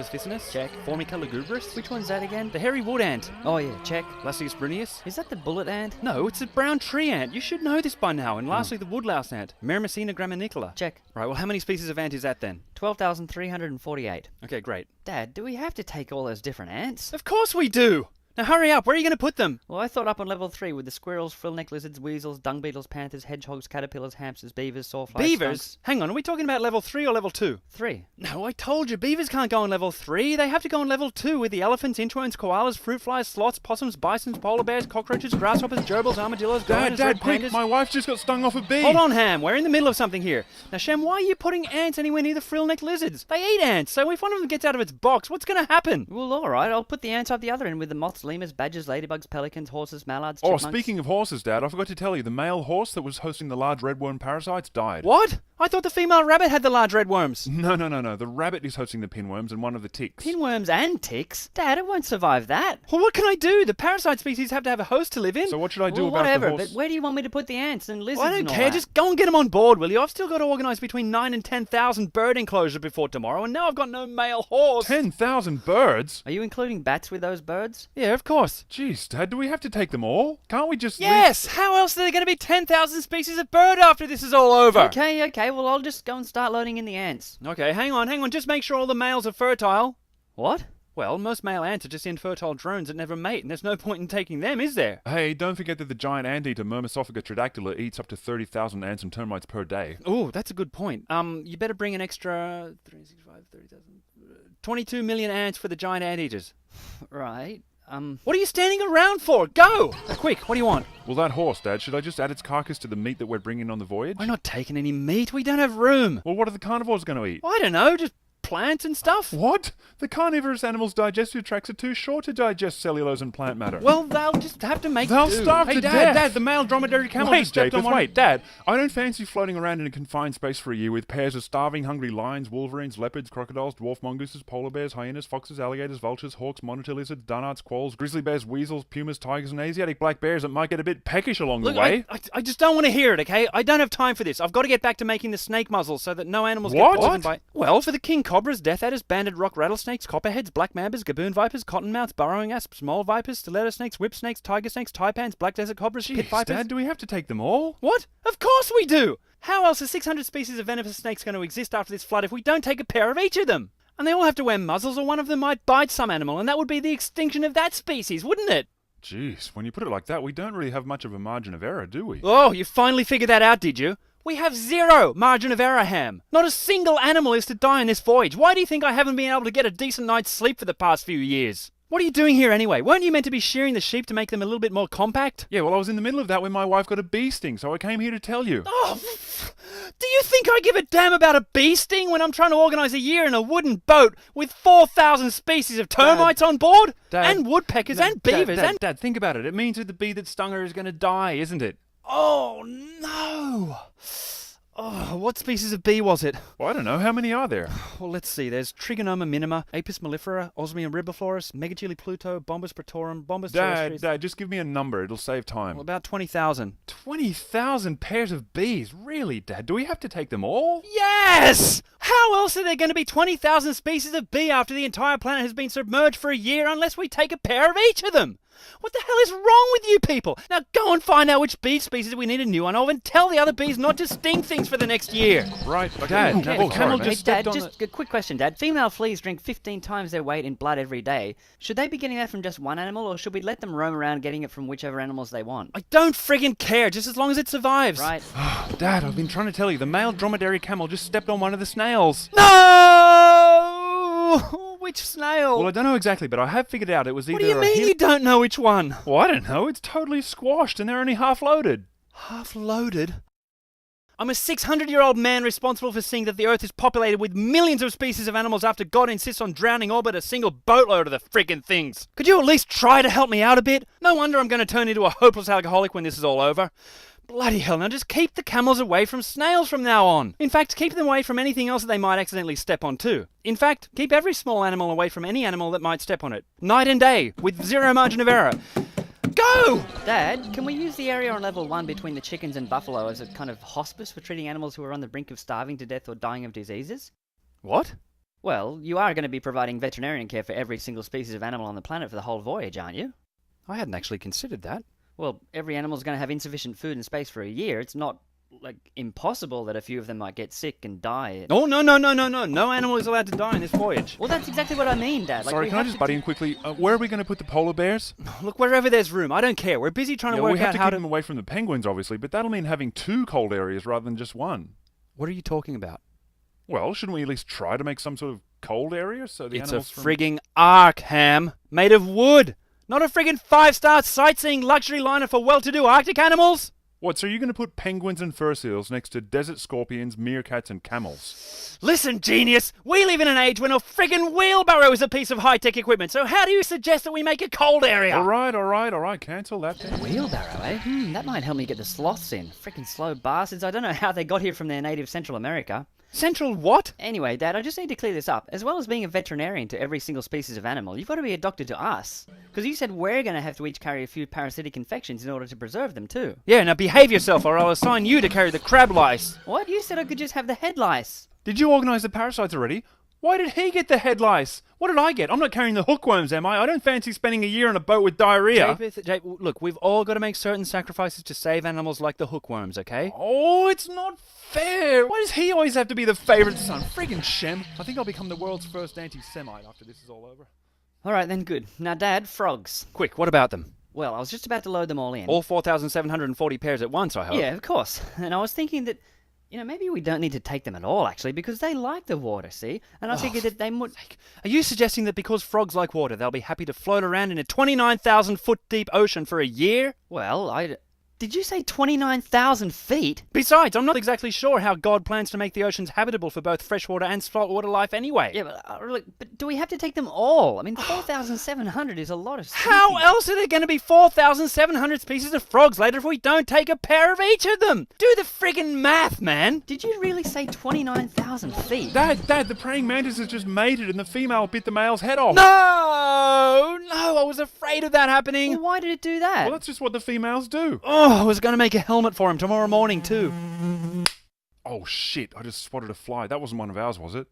Lactobacillus officinus. Check. Formica lugubrious. Which one's that again? The hairy wood ant. Oh yeah, check. Lasius bruneus. Is that the bullet ant? No, it's a brown tree ant. You should know this by now. And lastly, the woodlouse ant. Myrmecina graminicola. Check. Right, well, how many species of ant is that then? 12,348. Okay, great. Dad, do we have to take all those different ants? Of course we do! Now hurry up, where are you going to put them? Well, I thought up on level 3 with the squirrels, frillneck lizards, weasels, dung beetles, panthers, hedgehogs, caterpillars, hamsters, beavers, sawflies, Beavers? skunks. Hang on, are we talking about level 3 or level 2? 3. No, I told you, beavers can't go on level 3. They have to go on level 2 with the elephants, inchworms, koalas, fruit flies, sloths, possums, bisons, polar bears, cockroaches, grasshoppers, gerbils, armadillos, goannas, red quick! pandas. My wife just got stung off a bee! Hold on, Ham. We're in the middle of something here. Now, Shem, why are you putting ants anywhere near the frill-necked lizards? They eat ants, so if one of them gets out of its box, what's going to happen? Well, alright, I'll put the ants up the other end with the moths, lemurs, badgers, ladybugs, pelicans, horses, mallards, Oh, chipmunks. speaking of horses, Dad, I forgot to tell you, the male horse that was hosting the large redworm parasites died. What? I thought the female rabbit had the large red worms. No. The rabbit is hosting the pinworms and one of the ticks. Pinworms and ticks? Dad, it won't survive that. Well, what can I do? The parasite species have to have a host to live in. So what should I do Well, about whatever, the horse? but where do you want me to put the ants and lizards Well, I don't and all care. that? Just go and get them on board, will you? I've still got to organise between 9 and 10,000 bird enclosures before tomorrow, and now I've got no male horse. 10,000 birds? Are you including bats with those birds? Yeah, of course. Jeez, Dad, do we have to take them all? Can't we just Yes! How else are there going to be 10,000 species of bird after this is all over? Okay, well, I'll just go and start loading in the ants. Okay, hang on. Just make sure all the males are fertile. What? Well, most male ants are just infertile drones that never mate, and there's no point in taking them, is there? Hey, don't forget that the giant anteater Myrmesophaga tridactyla eats up to 30,000 ants and termites per day. Oh, that's a good point. You better bring an extra 22 million ants for the giant anteaters. Right. What are you standing around for? Go! Quick, what do you want? Well, that horse, Dad, should I just add its carcass to the meat that we're bringing on the voyage? We're not taking any meat. We don't have room. Well, what are the carnivores going to eat? I don't know, just plants and stuff. What? The carnivorous animals' digestive tracts are too short to digest cellulose and plant matter. Well, they'll just have to make They'll do. starve Hey, to Dad, death. the male dromedary camel Wait, just stepped on Japeth, one. wait, Dad. I don't fancy floating around in a confined space for a year with pairs of starving, hungry lions, wolverines, leopards, crocodiles, dwarf mongooses, polar bears, hyenas, foxes, alligators, vultures, hawks, monitor lizards, dunarts, quolls, grizzly bears, weasels, pumas, tigers, and Asiatic black bears that might get a bit peckish along Look, the way. I just don't want to hear it, okay? I don't have time for this. I've got to get back to making the snake muzzles so that no animals What? get poisoned by... Well, for the king cobras, death adders, banded rock rattlesnakes, copperheads, black mambas, gaboon vipers, cottonmouths, burrowing asps, mole vipers, stiletto snakes, whip snakes, tiger snakes, taipans, black desert cobras, pit Jeez, vipers... Dad, do we have to take them all? What? Of course we do! How else are 600 species of venomous snakes going to exist after this flood if we don't take a pair of each of them? And they all have to wear muzzles or one of them might bite some animal, and that would be the extinction of that species, wouldn't it? Jeez, when you put it like that, we don't really have much of a margin of error, do we? Oh, you finally figured that out, did you? We have zero margin of error, Ham. Not a single animal is to die on this voyage. Why do you think I haven't been able to get a decent night's sleep for the past few years? What are you doing here anyway? Weren't you meant to be shearing the sheep to make them a little bit more compact? Yeah, well, I was in the middle of that when my wife got a bee sting, so I came here to tell you. Oh, do you think I give a damn about a bee sting when I'm trying to organise a year in a wooden boat with 4,000 species of termites on board? Dad, and woodpeckers and beavers and... Dad, think about it. It means that the bee that stung her is going to die, isn't it? Oh, no! Oh, what species of bee was it? Well, I don't know. How many are there? Well, let's see. There's Trigonoma minima, Apis mellifera, Osmium ribiflorus, Megachile pluto, Bombus pretorum, Bombus terrestris... Dad, just give me a number. It'll save time. Well, about 20,000. 20,000 pairs of bees? Really, Dad? Do we have to take them all? Yes! How else are there going to be 20,000 species of bee after the entire planet has been submerged for a year unless we take a pair of each of them? What the hell is wrong with you people? Now go and find out which bee species we need a new one of and tell the other bees not to sting things for the next year. Right, Dad, okay. the camel Hey, just stepped Dad, on just a quick question, Dad. Female fleas drink 15 times their weight in blood every day. Should they be getting that from just one animal, or should we let them roam around getting it from whichever animals they want? I don't friggin' care, just as long as it survives. Right. Dad, I've been trying to tell you. The male dromedary camel just stepped on one of the snails. No! Which snail? Well, I don't know exactly, but I have figured out it was either What do you mean you don't know which one? Well, I don't know. It's totally squashed and they're only half loaded. Half loaded? I'm a 600-year-old man responsible for seeing that the Earth is populated with millions of species of animals after God insists on drowning all but a single boatload of the friggin' things. Could you at least try to help me out a bit? No wonder I'm going to turn into a hopeless alcoholic when this is all over. Bloody hell, now just keep the camels away from snails from now on. In fact, keep them away from anything else that they might accidentally step on too. In fact, keep every small animal away from any animal that might step on it. Night and day, with zero margin of error. Go! Dad, can we use the area on level 1 between the chickens and buffalo as a kind of hospice for treating animals who are on the brink of starving to death or dying of diseases? What? Well, you are going to be providing veterinarian care for every single species of animal on the planet for the whole voyage, aren't you? I hadn't actually considered that. Well, every animal's going to have insufficient food and space for a year. It's not, impossible that a few of them might get sick and die. Oh, no. No animal is allowed to die in this voyage. Well, that's exactly what I mean, Dad. Sorry, can I just butt in quickly? Where are we going to put the polar bears? Look, wherever there's room. I don't care. We're busy trying to work we have out to how keep to... them away from the penguins, obviously, but that'll mean having 2 cold areas rather than just 1. What are you talking about? Well, shouldn't we at least try to make some sort of cold area so the It's a animals frigging Arche, Ham. Made of wood. Not a friggin' 5-star sightseeing luxury liner for well-to-do Arctic animals. What, so you're going to put penguins and fur seals next to desert scorpions, meerkats and camels? Listen, genius, we live in an age when a friggin' wheelbarrow is a piece of high-tech equipment, so how do you suggest that we make a cold area? All right, cancel that then. Wheelbarrow, eh? That might help me get the sloths in. Frickin' slow bastards. I don't know how they got here from their native Central America. Central what? Anyway, Dad, I just need to clear this up. As well as being a veterinarian to every single species of animal, you've got to be a doctor to us. Because you said we're going to have to each carry a few parasitic infections in order to preserve them, too. Yeah, now behave yourself or I'll assign you to carry the crab lice. What? You said I could just have the head lice. Did you organise the parasites already? Why did he get the head lice? What did I get? I'm not carrying the hookworms, am I? I don't fancy spending a year on a boat with diarrhea. Look, we've all got to make certain sacrifices to save animals like the hookworms, okay? Oh, it's not fair. Why does he always have to be the favourite son? Friggin' Shem. I think I'll become the world's first anti-Semite after this is all over. Alright then, good. Now, Dad, frogs. Quick, what about them? Well, I was just about to load them all in. All 4,740 pairs at once, I hope. Yeah, of course. And I was thinking that, maybe we don't need to take them at all, actually, because they like the water, see? And I figured that they would... Are you suggesting that because frogs like water, they'll be happy to float around in a 29,000-foot deep ocean for a year? Well, Did you say 29,000 feet? Besides, I'm not exactly sure how God plans to make the oceans habitable for both freshwater and saltwater life anyway. Yeah, but do we have to take them all? I mean, 4,700 is a lot of species. How else are there going to be 4,700 species of frogs later if we don't take a pair of each of them? Do the friggin' math, man! Did you really say 29,000 feet? Dad, the praying mantis has just mated and the female bit the male's head off. No, I was afraid of that happening. Well, why did it do that? Well, that's just what the females do. Oh, I was going to make a helmet for him tomorrow morning, too. Oh, shit. I just spotted a fly. That wasn't one of ours, was it?